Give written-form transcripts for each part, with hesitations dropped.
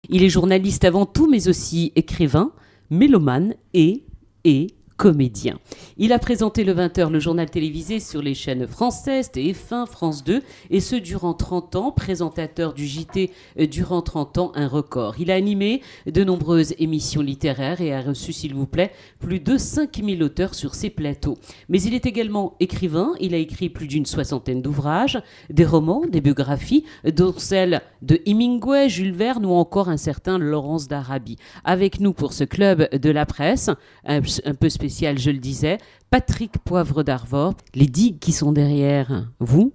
Il est journaliste avant tout, mais aussi écrivain, mélomane et comédien. Il a présenté le 20h, le journal télévisé sur les chaînes françaises, TF1, France 2, et ce durant 30 ans, présentateur du JT durant 30 ans, un record. Il a animé de nombreuses émissions littéraires et a reçu, s'il vous plaît, plus de 5000 auteurs sur ses plateaux. Mais il est également écrivain, il a écrit plus d'une 60aine d'ouvrages, des romans, des biographies, dont celles de Hemingway, Jules Verne ou encore un certain Laurence d'Arabie. Avec nous pour ce club de la presse, un peu spécial, je le disais, Patrick Poivre d'Arvor, les digues qui sont derrière vous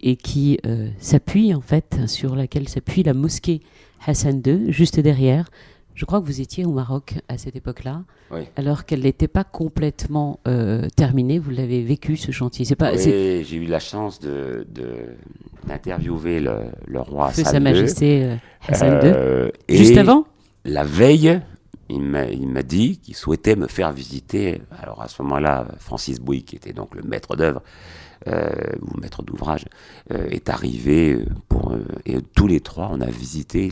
et qui s'appuient en fait, sur laquelle s'appuie la mosquée Hassan II, juste derrière. Je crois que vous étiez au Maroc à cette époque-là, oui. Alors qu'elle n'était pas complètement terminée. Vous l'avez vécu, ce chantier. J'ai eu la chance d'interviewer le roi Hassan II. Sa Majesté Hassan II. Juste avant ? La veille, il m'a dit qu'il souhaitait me faire visiter. Alors à ce moment-là, Francis Bouygues, qui était donc le maître d'œuvre, ou maître d'ouvrage, est arrivé et tous les trois, on a visité.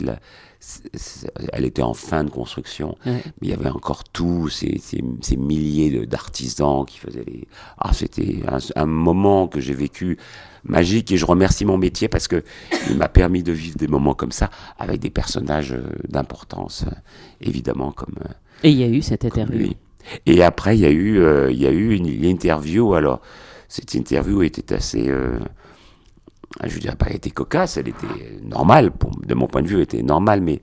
Elle était en fin de construction, mais il y avait encore tous ces milliers d'artisans qui faisaient c'était un moment que j'ai vécu magique, et je remercie mon métier parce que il m'a permis de vivre des moments comme ça avec des personnages d'importance, évidemment comme. Et il y a eu cette interview. Et après il y a eu une interview. Alors cette interview était assez. Je ne dirais pas qu'elle était cocasse, elle était normale, de mon point de vue, elle était normale, mais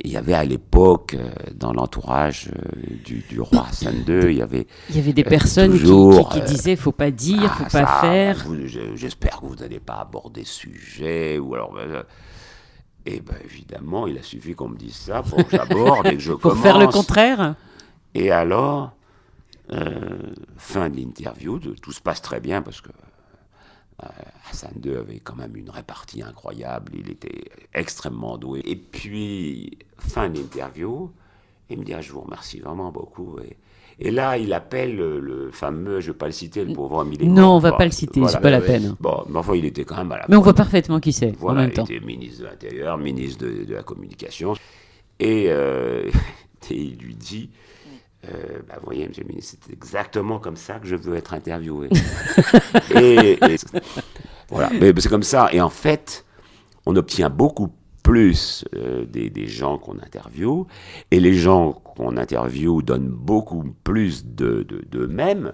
il y avait à l'époque, dans l'entourage du roi Hassan II, il y avait des personnes qui disaient il ne faut pas dire, il ne faut pas faire. J'espère que vous n'allez pas aborder ce sujet, ou alors. Et bien évidemment, il a suffi qu'on me dise ça pour que j'aborde et que je commence. Pour faire le contraire. Et alors, fin de l'interview, tout se passe très bien parce que Hassan II avait quand même une répartie incroyable, il était extrêmement doué. Et puis, fin de l'interview, il me dit je vous remercie vraiment beaucoup. Et là, il appelle le fameux, je ne vais pas le citer, le pauvre homme, il est mort. Non, on ne va pas le citer, voilà, c'est pas la peine. Bon, mais enfin, il était quand même à la. Mais on voit parfaitement qui c'est, voilà, en même temps. Il était ministre de l'Intérieur, ministre de la Communication. Et il lui dit. Vous voyez, monsieur le ministre, c'est exactement comme ça que je veux être interviewé. et voilà, mais c'est comme ça. Et en fait, on obtient beaucoup plus des gens qu'on interviewe, et les gens qu'on interviewe donnent beaucoup plus d'eux-mêmes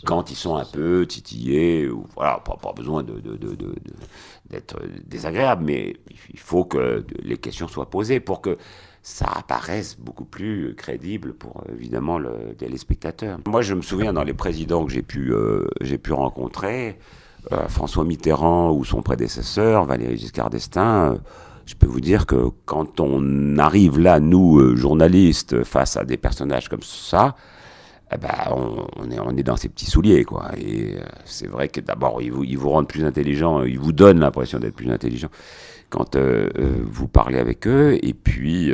quand ils sont un peu titillés. Ou, voilà, pas besoin d'être désagréable, mais il faut que les questions soient posées pour que ça apparaisse beaucoup plus crédible pour, évidemment, le téléspectateur. Moi, je me souviens, dans les présidents que j'ai pu rencontrer, François Mitterrand ou son prédécesseur, Valéry Giscard d'Estaing, je peux vous dire que quand on arrive là, nous, journalistes, face à des personnages comme ça, on est dans ses petits souliers, quoi. Et c'est vrai que d'abord, ils vous rendent plus intelligent, ils vous donnent l'impression d'être plus intelligent quand vous parlez avec eux, et puis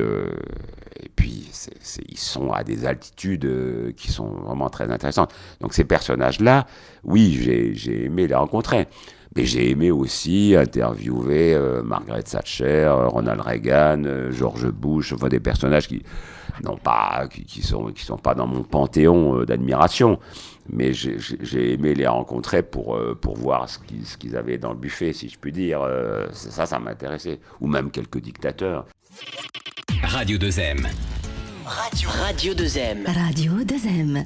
ils sont à des altitudes qui sont vraiment très intéressantes. Donc ces personnages-là, oui, j'ai aimé les rencontrer. Mais j'ai aimé aussi interviewer Margaret Thatcher, Ronald Reagan, George Bush, enfin des personnages qui sont pas dans mon panthéon d'admiration. Mais j'ai aimé les rencontrer pour voir ce qu'ils avaient dans le buffet, si je puis dire. Ça m'intéressait. Ou même quelques dictateurs. Radio 2M. Radio 2M. Radio 2M.